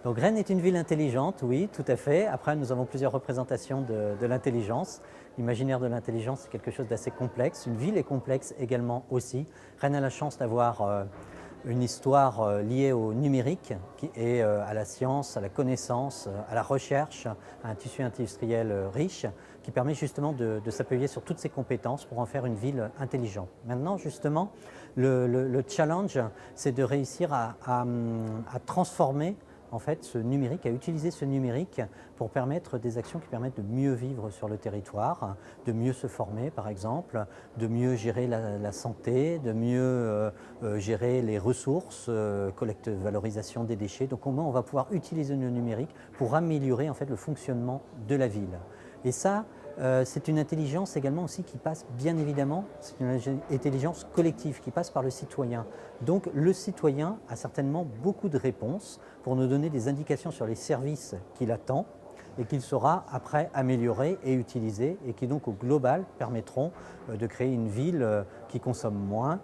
Donc Rennes est une ville intelligente, oui, tout à fait. Après, nous avons plusieurs représentations de l'intelligence. L'imaginaire de l'intelligence, c'est quelque chose d'assez complexe. Une ville est complexe également aussi. Rennes a la chance d'avoir une histoire liée au numérique et à la science, à la connaissance, à la recherche, à un tissu industriel riche qui permet justement de s'appuyer sur toutes ces compétences pour en faire une ville intelligente. Maintenant, justement, le challenge, c'est de réussir à transformer en fait ce numérique, à utiliser ce numérique pour permettre des actions qui permettent de mieux vivre sur le territoire, de mieux se former par exemple, de mieux gérer la santé, de mieux gérer les ressources, collecte, valorisation des déchets. Donc comment on va pouvoir utiliser le numérique pour améliorer en fait le fonctionnement de la ville. Et ça, c'est une intelligence également aussi qui passe bien évidemment, c'est une intelligence collective qui passe par le citoyen. Donc le citoyen a certainement beaucoup de réponses pour nous donner des indications sur les services qu'il attend et qu'il saura après améliorer et utiliser et qui donc au global permettront de créer une ville qui consomme moins,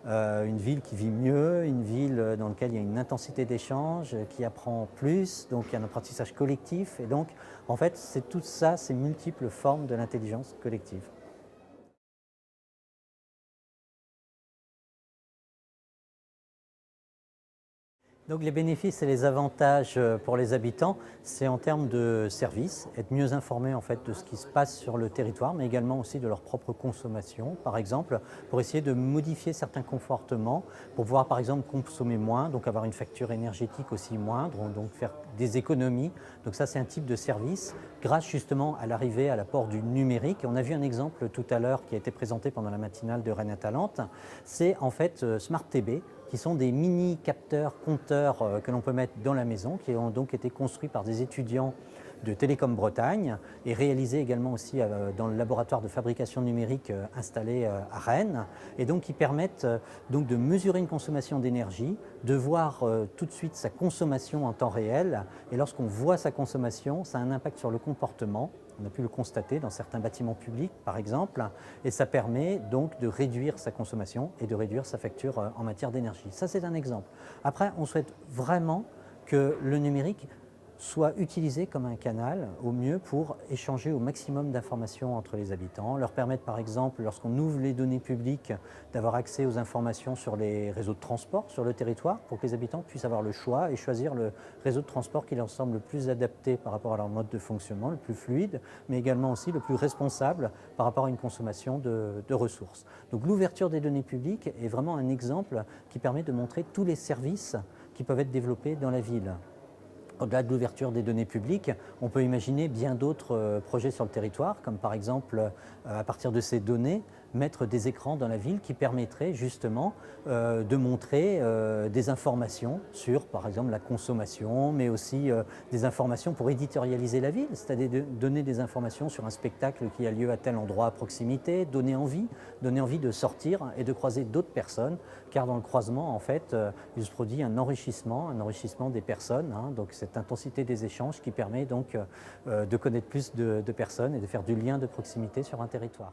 une ville qui vit mieux, une ville dans laquelle il y a une intensité d'échange, qui apprend plus, donc il y a un apprentissage collectif. Et donc, en fait, c'est tout ça, ces multiples formes de l'intelligence collective. Donc les bénéfices et les avantages pour les habitants, c'est en termes de services, être mieux informés en fait de ce qui se passe sur le territoire, mais également aussi de leur propre consommation, par exemple, pour essayer de modifier certains comportements, pour pouvoir par exemple consommer moins, donc avoir une facture énergétique aussi moindre, donc faire des économies. Donc ça c'est un type de service, grâce justement à l'arrivée, à l'apport du numérique. Et on a vu un exemple tout à l'heure qui a été présenté pendant la matinale de Rennes Atalante, c'est en fait Smart TB, qui sont des mini capteurs compteurs que l'on peut mettre dans la maison, qui ont donc été construits par des étudiants de Télécom Bretagne et réalisés également aussi dans le laboratoire de fabrication numérique installé à Rennes, et donc qui permettent donc de mesurer une consommation d'énergie, de voir tout de suite sa consommation en temps réel, et lorsqu'on voit sa consommation, ça a un impact sur le comportement. On a pu le constater dans certains bâtiments publics, par exemple, et ça permet donc de réduire sa consommation et de réduire sa facture en matière d'énergie. Ça, c'est un exemple. Après, on souhaite vraiment que le numérique soit utilisé comme un canal au mieux pour échanger au maximum d'informations entre les habitants, leur permettre par exemple, lorsqu'on ouvre les données publiques, d'avoir accès aux informations sur les réseaux de transport sur le territoire pour que les habitants puissent avoir le choix et choisir le réseau de transport qui leur semble le plus adapté par rapport à leur mode de fonctionnement, le plus fluide, mais également aussi le plus responsable par rapport à une consommation de ressources. Donc l'ouverture des données publiques est vraiment un exemple qui permet de montrer tous les services qui peuvent être développés dans la ville. Au-delà de l'ouverture des données publiques, on peut imaginer bien d'autres projets sur le territoire, comme par exemple, à partir de ces données, mettre des écrans dans la ville qui permettraient justement de montrer des informations sur, par exemple, la consommation, mais aussi des informations pour éditorialiser la ville, c'est-à-dire de donner des informations sur un spectacle qui a lieu à tel endroit à proximité, donner envie de sortir et de croiser d'autres personnes, car dans le croisement, en fait, il se produit un enrichissement des personnes, hein, donc cette intensité des échanges qui permet donc de connaître plus de personnes et de faire du lien de proximité sur un territoire.